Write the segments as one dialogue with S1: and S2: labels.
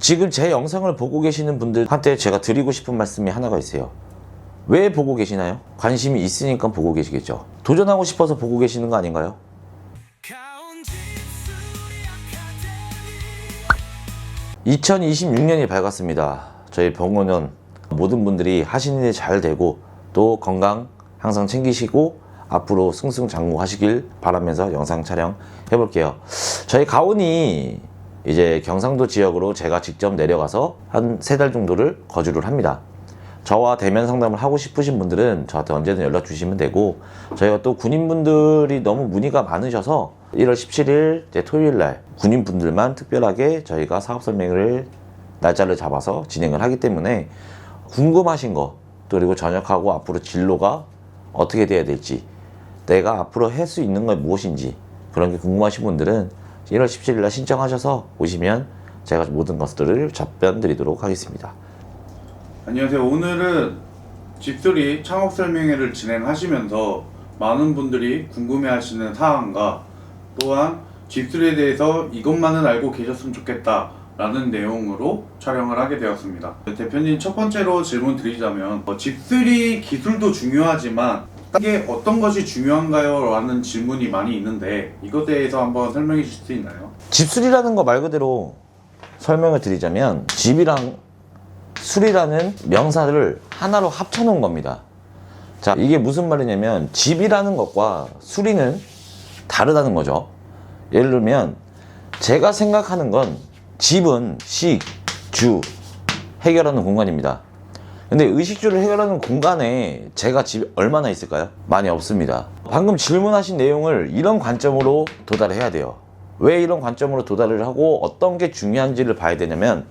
S1: 지금 제 영상을 보고 계시는 분들한테 제가 드리고 싶은 말씀이 하나가 있어요. 왜 보고 계시나요? 관심이 있으니까 보고 계시겠죠. 도전하고 싶어서 보고 계시는 거 아닌가요? 2026년이 밝았습니다. 저희 병원은 모든 분들이 하시는 일 잘 되고 또 건강 항상 챙기시고 앞으로 승승장구하시길 바라면서 영상 촬영 해볼게요. 저희 가온이 이제 경상도 지역으로 제가 직접 내려가서 한 3달 정도를 거주를 합니다. 저와 대면 상담을 하고 싶으신 분들은 저한테 언제든 연락 주시면 되고, 저희가 또 군인분들이 너무 문의가 많으셔서 1월 17일 이제 토요일날 군인분들만 특별하게 저희가 사업 설명을 날짜를 잡아서 진행을 하기 때문에 궁금하신 거, 또 그리고 전역하고 앞으로 진로가 어떻게 돼야 될지, 내가 앞으로 할 수 있는 건 무엇인지 그런 게 궁금하신 분들은 1월 17일 날 신청하셔서 오시면 제가 모든 것들을 답변 드리도록 하겠습니다.
S2: 안녕하세요. 오늘은 집수리 창업 설명회를 진행하시면서 많은 분들이 궁금해하시는 사항과 또한 집수리에 대해서 이것만은 알고 계셨으면 좋겠다 라는 내용으로 촬영을 하게 되었습니다. 대표님, 첫 번째로 질문 드리자면 집수리 기술도 중요하지만 이게 어떤 것이 중요한가요? 라는 질문이 많이 있는데 이것에 대해서 한번 설명해 주실 수 있나요?
S1: 집수리라는 거 말 그대로 설명을 드리자면 집이랑 수리라는 명사를 하나로 합쳐놓은 겁니다. 자, 이게 무슨 말이냐면 집이라는 것과 수리는 다르다는 거죠. 예를 들면 제가 생각하는 건 집은 식, 주 해결하는 공간입니다. 근데 의식주를 해결하는 공간에 제가 집이 얼마나 있을까요? 많이 없습니다. 방금 질문하신 내용을 이런 관점으로 도달해야 돼요. 왜 이런 관점으로 도달을 하고 어떤 게 중요한지를 봐야 되냐면,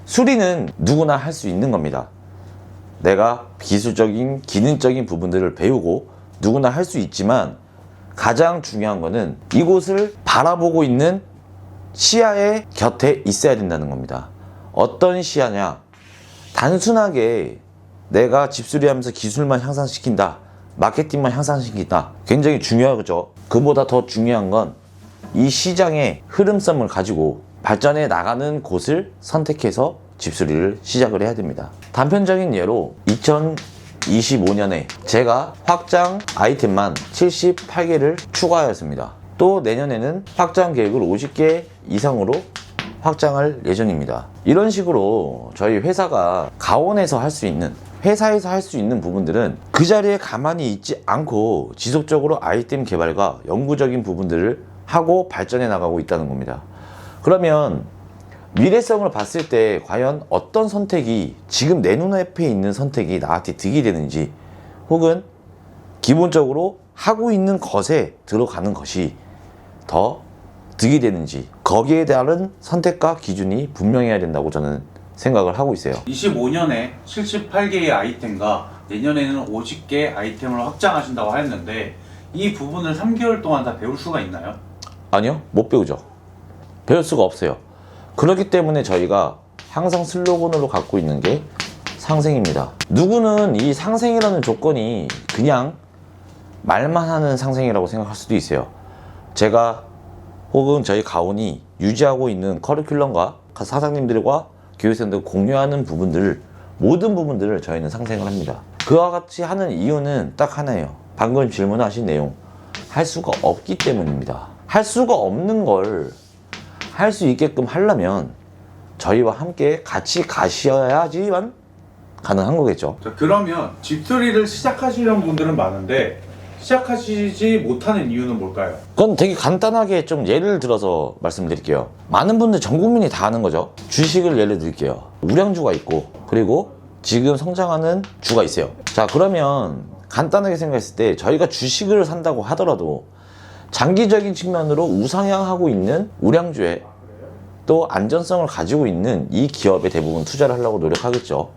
S1: 수리는 누구나 할 수 있는 겁니다. 내가 기술적인, 기능적인 부분들을 배우고 누구나 할 수 있지만, 가장 중요한 거는 이곳을 바라보고 있는 시야의 곁에 있어야 된다는 겁니다. 어떤 시야냐? 단순하게 내가 집수리하면서 기술만 향상시킨다, 마케팅만 향상시킨다, 굉장히 중요하죠. 그보다 더 중요한 건 이 시장의 흐름성을 가지고 발전해 나가는 곳을 선택해서 집수리를 시작을 해야 됩니다. 단편적인 예로 2025년에 제가 확장 아이템만 78개를 추가하였습니다. 또 내년에는 확장 계획을 50개 이상으로 확장할 예정입니다. 이런 식으로 저희 회사가 가온에서 할 수 있는, 회사에서 할 수 있는 부분들은 그 자리에 가만히 있지 않고 지속적으로 아이템 개발과 연구적인 부분들을 하고 발전해 나가고 있다는 겁니다. 그러면 미래성을 봤을 때 과연 어떤 선택이, 지금 내 눈앞에 있는 선택이 나한테 득이 되는지, 혹은 기본적으로 하고 있는 것에 들어가는 것이 더 득이 되는지, 거기에 대한 선택과 기준이 분명해야 된다고 저는 생각을 하고 있어요.
S2: 25년에 78개의 아이템과 내년에는 50개 아이템을 확장하신다고 하였는데 이 부분을 3개월 동안 다 배울 수가 있나요?
S1: 아니요, 못 배우죠. 배울 수가 없어요. 그렇기 때문에 저희가 항상 슬로건으로 갖고 있는 게 상생입니다. 누구는 이 상생이라는 조건이 그냥 말만 하는 상생이라고 생각할 수도 있어요. 제가 혹은 저희 가온이 유지하고 있는 커리큘럼과 사장님들과 교육생들 공유하는 부분들, 모든 부분들을 저희는 상생을 합니다. 그와 같이 하는 이유는 딱 하나예요. 방금 질문하신 내용, 할 수가 없기 때문입니다. 할 수가 없는 걸 할 수 있게끔 하려면 저희와 함께 같이 가셔야지만 가능한 거겠죠.
S2: 자, 그러면 집수리를 시작하시려는 분들은 많은데 시작하시지 못하는 이유는 뭘까요?
S1: 그건 되게 간단하게 좀 예를 들어서 말씀드릴게요. 많은 분들, 전 국민이 다 아는 거죠. 주식을 예를 들게요. 우량주가 있고, 그리고 지금 성장하는 주가 있어요. 자, 그러면 간단하게 생각했을 때 저희가 주식을 산다고 하더라도 장기적인 측면으로 우상향하고 있는 우량주에 또 안전성을 가지고 있는 이 기업에 대부분 투자를 하려고 노력하겠죠.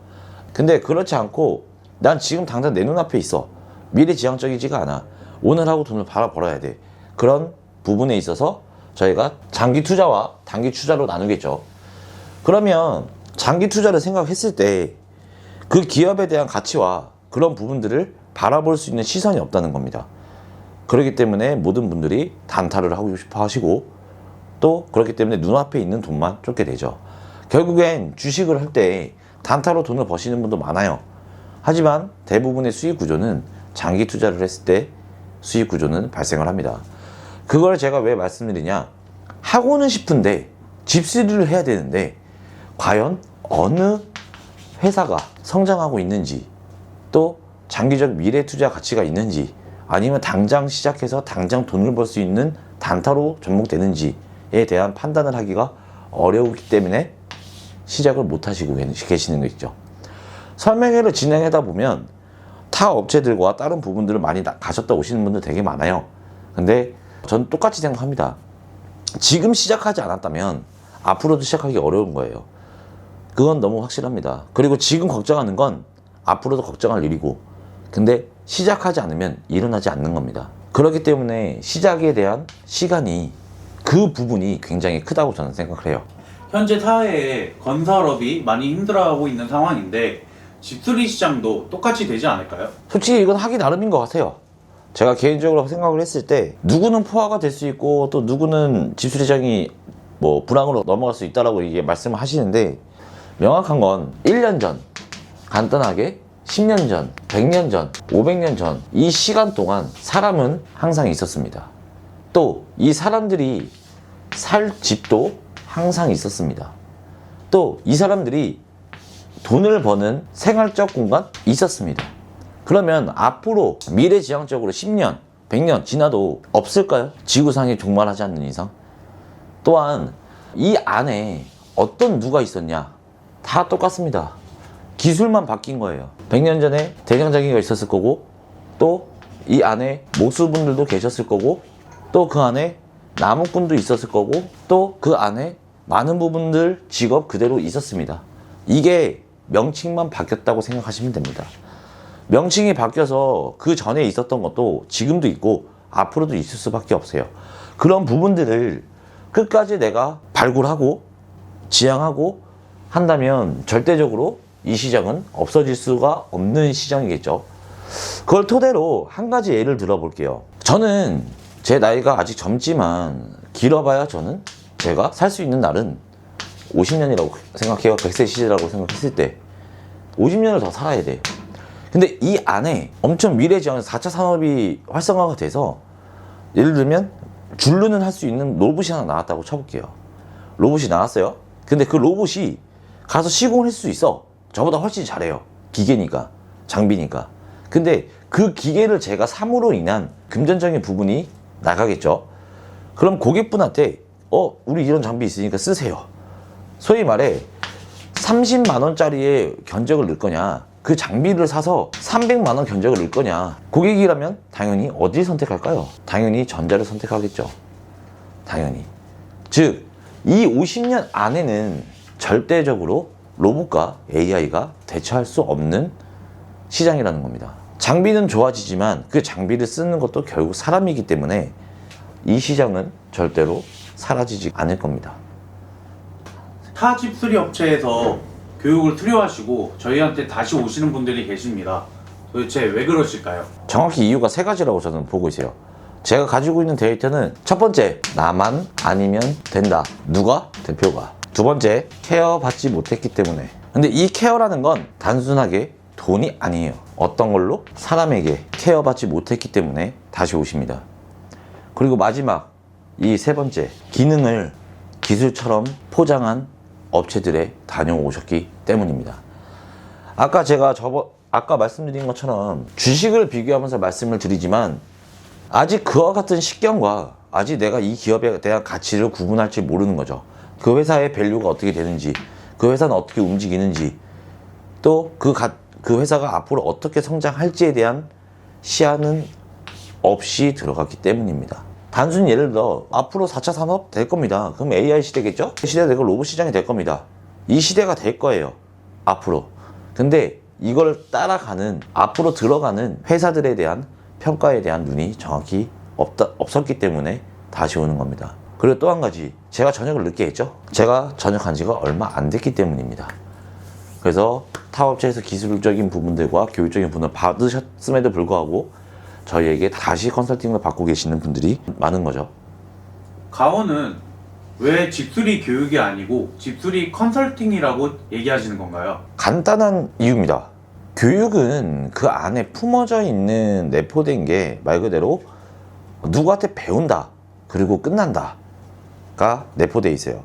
S1: 근데 그렇지 않고 난 지금 당장 내 눈앞에 있어, 미래지향적이지가 않아, 오늘 하고 돈을 벌어야 돼, 그런 부분에 있어서 저희가 장기 투자와 단기 투자로 나누겠죠. 그러면 장기 투자를 생각했을 때 그 기업에 대한 가치와 그런 부분들을 바라볼 수 있는 시선이 없다는 겁니다. 그렇기 때문에 모든 분들이 단타를 하고 싶어 하시고, 또 그렇기 때문에 눈앞에 있는 돈만 쫓게 되죠. 결국엔 주식을 할 때 단타로 돈을 버시는 분도 많아요. 하지만 대부분의 수익 구조는 장기 투자를 했을 때 수익 구조는 발생을 합니다. 그걸 제가 왜 말씀드리냐, 하고는 싶은데 집수리를 해야 되는데 과연 어느 회사가 성장하고 있는지, 또 장기적 미래 투자 가치가 있는지, 아니면 당장 시작해서 당장 돈을 벌 수 있는 단타로 접목되는지에 대한 판단을 하기가 어려우기 때문에 시작을 못 하시고 계시는 거 있죠. 설명회를 진행하다 보면 타 업체들과 다른 부분들을 많이 가셨다 오시는 분들 되게 많아요. 근데 전 똑같이 생각합니다. 지금 시작하지 않았다면 앞으로도 시작하기 어려운 거예요. 그건 너무 확실합니다. 그리고 지금 걱정하는 건 앞으로도 걱정할 일이고, 근데 시작하지 않으면 일어나지 않는 겁니다. 그렇기 때문에 시작에 대한 시간이, 그 부분이 굉장히 크다고 저는 생각을 해요.
S2: 현재 사회에 건설업이 많이 힘들어하고 있는 상황인데 집수리 시장도 똑같이 되지 않을까요?
S1: 솔직히 이건 하기 나름인 것 같아요. 제가 개인적으로 생각을 했을 때 누구는 포화가 될 수 있고 또 누구는 집수리 시장이 뭐 불황으로 넘어갈 수 있다라고 이게 말씀을 하시는데, 명확한 건 1년 전, 간단하게 10년 전, 100년 전, 500년 전, 이 시간 동안 사람은 항상 있었습니다. 또 이 사람들이 살 집도 항상 있었습니다. 또 이 사람들이 돈을 버는 생활적 공간 있었습니다. 그러면 앞으로 미래지향적으로 10년, 100년 지나도 없을까요? 지구상에 종말하지 않는 이상. 또한 이 안에 어떤 누가 있었냐, 다 똑같습니다. 기술만 바뀐 거예요. 100년 전에 대장장이가 있었을 거고, 또 이 안에 모수분들도 계셨을 거고, 또 그 안에 나무꾼도 있었을 거고, 또 그 안에 많은 부분들 직업 그대로 있었습니다. 이게 명칭만 바뀌었다고 생각하시면 됩니다. 명칭이 바뀌어서 그 전에 있었던 것도 지금도 있고 앞으로도 있을 수밖에 없어요. 그런 부분들을 끝까지 내가 발굴하고 지향하고 한다면 절대적으로 이 시장은 없어질 수가 없는 시장이겠죠. 그걸 토대로 한 가지 예를 들어볼게요. 저는 제 나이가 아직 젊지만 길어봐야 저는 제가 살 수 있는 날은 50년이라고 생각해요. 100세 시대라고 생각했을 때 50년을 더 살아야 돼요. 근데 이 안에 엄청 미래지향에서 4차 산업이 활성화가 돼서, 예를 들면 줄루는 할 수 있는 로봇이 하나 나왔다고 쳐볼게요. 로봇이 나왔어요. 근데 그 로봇이 가서 시공을 할 수 있어. 저보다 훨씬 잘해요. 기계니까, 장비니까. 근데 그 기계를 제가 삼으로 인한 금전적인 부분이 나가겠죠. 그럼 고객분한테 우리 이런 장비 있으니까 쓰세요. 소위 말해 30만 원짜리의 견적을 넣을 거냐, 그 장비를 사서 300만 원 견적을 넣을 거냐. 고객이라면 당연히 어디를 선택할까요? 당연히 전자를 선택하겠죠. 당연히. 즉, 이 50년 안에는 절대적으로 로봇과 AI가 대처할 수 없는 시장이라는 겁니다. 장비는 좋아지지만 그 장비를 쓰는 것도 결국 사람이기 때문에 이 시장은 절대로 사라지지 않을 겁니다.
S2: 타 집수리 업체에서 교육을 투려하시고 저희한테 다시 오시는 분들이 계십니다. 도대체 왜 그러실까요?
S1: 정확히 이유가 세 가지라고 저는 보고 있어요. 제가 가지고 있는 데이터는, 첫 번째, 나만 아니면 된다. 누가? 대표가. 두 번째, 케어 받지 못했기 때문에. 근데 이 케어라는 건 단순하게 돈이 아니에요. 어떤 걸로? 사람에게 케어 받지 못했기 때문에 다시 오십니다. 그리고 마지막, 이 세 번째, 기능을 기술처럼 포장한 업체들에 다녀오셨기 때문입니다. 아까 제가 아까 말씀드린 것처럼 주식을 비교하면서 말씀을 드리지만, 아직 그와 같은 식견과 아직 내가 이 기업에 대한 가치를 구분할지 모르는 거죠. 그 회사의 밸류가 어떻게 되는지, 그 회사는 어떻게 움직이는지, 또 그 회사가 앞으로 어떻게 성장할지에 대한 시야는 없이 들어갔기 때문입니다. 단순히 예를 들어 앞으로 4차 산업 될 겁니다. 그럼 AI 시대겠죠? 시대가 되고 로봇 시장이 될 겁니다. 이 시대가 될 거예요. 앞으로. 근데 이걸 따라가는, 앞으로 들어가는 회사들에 대한 평가에 대한 눈이 정확히 없었기 때문에 다시 오는 겁니다. 그리고 또 한 가지, 제가 전역을 늦게 했죠. 제가 전역한 지가 얼마 안 됐기 때문입니다. 그래서 타업체에서 기술적인 부분들과 교육적인 부분을 받으셨음에도 불구하고 저희에게 다시 컨설팅을 받고 계시는 분들이 많은 거죠.
S2: 가오는 왜 집수리 교육이 아니고 집수리 컨설팅이라고 얘기하시는 건가요?
S1: 간단한 이유입니다. 교육은 그 안에 품어져 있는 내포된 게 말 그대로 누구한테 배운다 그리고 끝난다가 내포되어 있어요.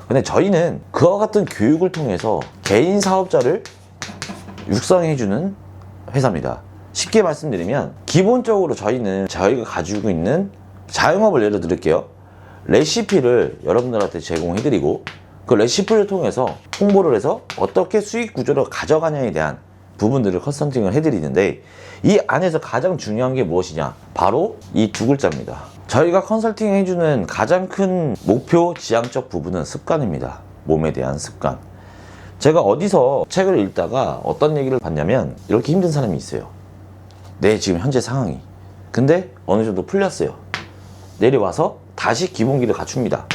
S1: 근데 저희는 그와 같은 교육을 통해서 개인 사업자를 육성해주는 회사입니다. 쉽게 말씀드리면 기본적으로 저희는 저희가 가지고 있는 자영업을 예를 들을게요. 레시피를 여러분들한테 제공해드리고 그 레시피를 통해서 홍보를 해서 어떻게 수익 구조를 가져가냐에 대한 부분들을 컨설팅을 해드리는데, 이 안에서 가장 중요한 게 무엇이냐, 바로 이 두 글자입니다. 저희가 컨설팅 해주는 가장 큰 목표 지향적 부분은 습관입니다. 몸에 대한 습관. 제가 어디서 책을 읽다가 어떤 얘기를 봤냐면, 이렇게 힘든 사람이 있어요. 내 지금 현재 상황이, 근데 어느 정도 풀렸어요. 내려와서 다시 기본기를 갖춥니다.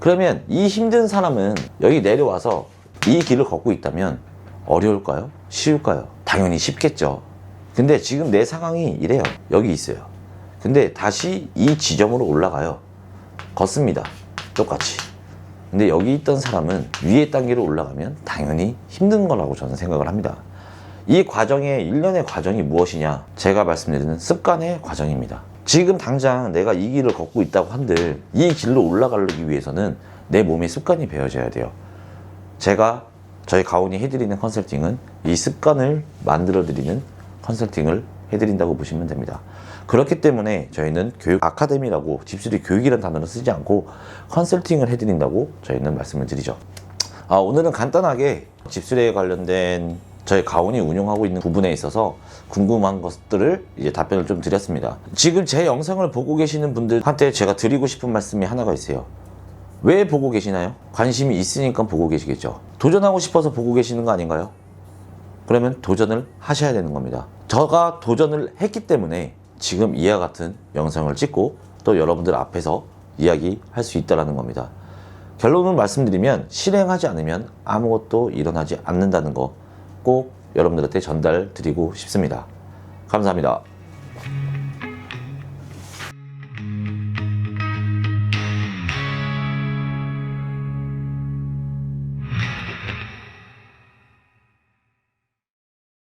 S1: 그러면 이 힘든 사람은 여기 내려와서 이 길을 걷고 있다면 어려울까요? 쉬울까요? 당연히 쉽겠죠. 근데 지금 내 상황이 이래요. 여기 있어요. 근데 다시 이 지점으로 올라가요. 걷습니다. 똑같이. 근데 여기 있던 사람은 위에 단계로 올라가면 당연히 힘든 거라고 저는 생각을 합니다. 이 과정의 일련의 과정이 무엇이냐? 제가 말씀드리는 습관의 과정입니다. 지금 당장 내가 이 길을 걷고 있다고 한들 이 길로 올라가기 위해서는 내 몸에 습관이 배어져야 돼요. 제가 저희 가온이 해드리는 컨설팅은 이 습관을 만들어드리는 컨설팅을 해드린다고 보시면 됩니다. 그렇기 때문에 저희는 교육 아카데미라고 집수리 교육이라는 단어를 쓰지 않고 컨설팅을 해드린다고 저희는 말씀을 드리죠. 오늘은 간단하게 집수리에 관련된 저희 가온이 운영하고 있는 부분에 있어서 궁금한 것들을 이제 답변을 좀 드렸습니다. 지금 제 영상을 보고 계시는 분들한테 제가 드리고 싶은 말씀이 하나가 있어요. 왜 보고 계시나요? 관심이 있으니까 보고 계시겠죠. 도전하고 싶어서 보고 계시는 거 아닌가요? 그러면 도전을 하셔야 되는 겁니다. 제가 도전을 했기 때문에 지금 이와 같은 영상을 찍고 또 여러분들 앞에서 이야기할 수 있다는 겁니다. 결론을 말씀드리면 실행하지 않으면 아무것도 일어나지 않는다는 거 꼭 여러분들한테 전달 드리고 싶습니다. 감사합니다.